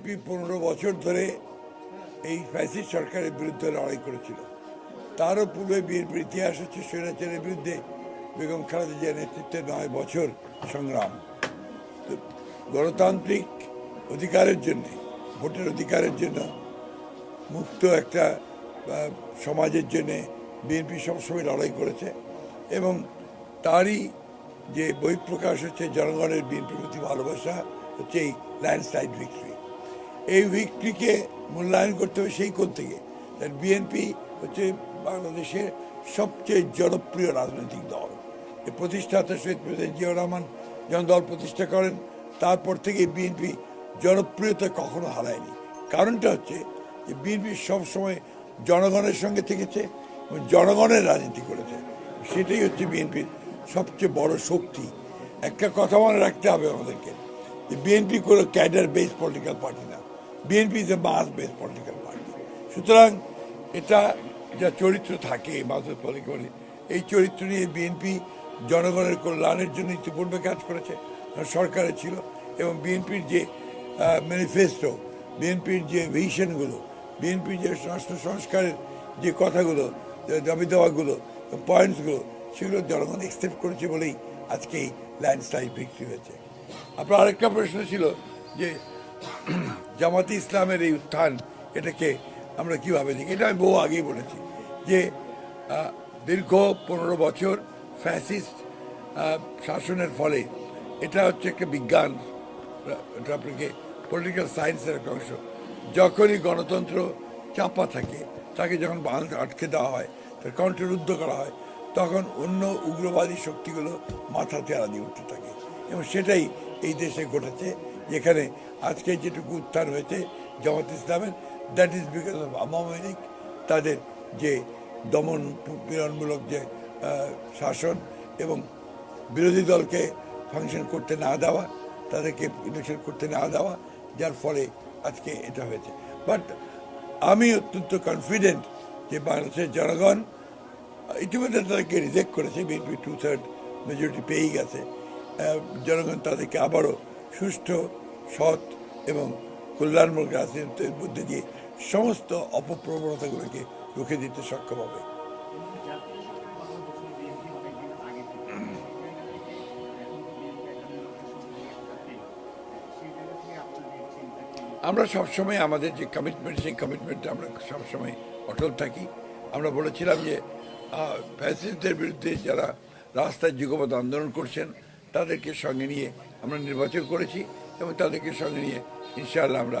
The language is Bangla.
বিএনপি 15 বছর ধরে এই ফ্যাসিস্ট সরকারের বিরুদ্ধে লড়াই করেছিল। তারও পূর্বে বিএনপির ইতিহাস হচ্ছে স্বৈরাচারের বিরুদ্ধে বেগম খালেদা জিয়ার নেতৃত্বে 9 বছর সংগ্রাম। গণতান্ত্রিক অধিকারের জন্য, ভোটের অধিকারের জন্য, মুক্ত একটা সমাজের জন্য বিএনপি সবসময় লড়াই করেছে এবং তারই যে বহিঃপ্রকাশ হচ্ছে জনগণের বিএনপির প্রতি ভালোবাসা হচ্ছে এই ল্যান্ডস্লাইড ভিক্টরি। এই ভিক্টরিকে মূল্যায়ন করতে হবে সেই কোণ থেকে। বিএনপি হচ্ছে বাংলাদেশের সবচেয়ে জনপ্রিয় রাজনৈতিক দল। এর প্রতিষ্ঠাতা শহীদ প্রেসিডেন্ট জিয়াউর রহমান যখন দল প্রতিষ্ঠা করেন তারপর থেকে বিএনপি জনপ্রিয়তা কখনো হারায়নি। কারণটা হচ্ছে যে বিএনপি সবসময় জনগণের সঙ্গে থেকেছে এবং জনগণের রাজনীতি করেছে। সেটাই হচ্ছে বিএনপির সবচেয়ে বড় শক্তি। একটা কথা মনে রাখতে হবে আমাদেরকে, যে বিএনপি কোনো ক্যাডার বেস পলিটিক্যাল পার্টি না, BNP is a mass base political party. সুতরাং এটা যা চরিত্র থাকে মাসের পলিটিক্যাল, এই চরিত্র নিয়ে বিএনপি জনগণের কল্যাণের জন্য ইতিপূর্বে কাজ করেছে, সরকারে ছিল। এবং বিএনপির যে ম্যানিফেস্টো, বিএনপির যে ভিশনগুলো, বিএনপির যে রাষ্ট্র সংস্কারের যে কথাগুলো, দাবি দেওয়াগুলো, পয়েন্টসগুলো, সেগুলো জনগণ অ্যাকসেপ্ট করেছে বলেই আজকে এই ল্যান্ডস্লাইড ভিক্টরি হয়েছে। আপনার আরেকটা প্রশ্ন ছিল যে জামাতে ইসলামের এই উত্থান, এটাকে আমরা কীভাবে দেখি। এটা আমি বহু আগেই বলেছি যে দীর্ঘ 15 বছর ফ্যাসিস্ট শাসনের ফলে এটা হচ্ছে একটা বিজ্ঞান, এটা আপনাকে পলিটিক্যাল সায়েন্সের একটা অংশ। যখনই গণতন্ত্র চাপা থাকে, তাকে যখন বাংলাদেশে আটকে দেওয়া হয়, তার কণ্ঠরুদ্ধ করা হয়, তখন অন্য উগ্রবাদী শক্তিগুলো মাথা তেড়া দিয়ে উঠতে থাকে। এবং সেটাই এই দেশে ঘটেছে, যেখানে আজকে যেটুকু উত্থান হয়েছে জামাত ইসলামের, that is because of Awami League, তাদের যে দমন পীড়নমূলক যে শাসন এবং বিরোধী দলকে ফাংশন করতে না দেওয়া, তাদেরকে ইলেকশন করতে না দেওয়া, যার ফলে আজকে এটা হয়েছে। বাট আমি অত্যন্ত কনফিডেন্ট যে বাংলাদেশের জনগণ ইতিমধ্যে তাদেরকে রিজেক্ট করেছে, বিএনপি 2/3 মেজরিটি পেয়েই গেছে। জনগণ তাদেরকে আবারও সুষ্ঠু, সৎ এবং কল্যাণমূলক রাজনীতির মধ্যে দিয়ে সমস্ত অপপ্রবণতাগুলোকে রুখে দিতে সক্ষম হবে। আমরা সবসময় আমাদের যে কমিটমেন্ট, সেই কমিটমেন্টে আমরা সবসময় অটল থাকি। আমরা বলেছিলাম যে ফ্যাসিস্টদের বিরুদ্ধে যারা রাস্তায় যুগপৎ আন্দোলন করছেন, তাদেরকে সঙ্গে নিয়ে আমরা নির্বাচন করেছি এবং তাদেরকে সঙ্গে নিয়ে ইনশাআল্লাহ আমরা